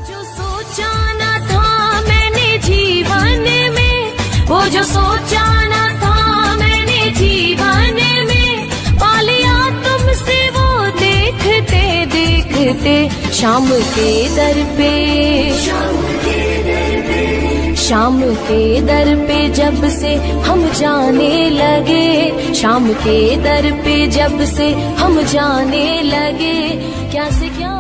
जो सोचा न था मैंने जीवन में, वो जो सोचा न था मैंने जीवन में, पा लिया तुमसे वो देखते देखते। शाम के दर पे, शाम के दर पे जब से हम जाने लगे, शाम के दर पे जब से हम जाने लगे, क्या से क्या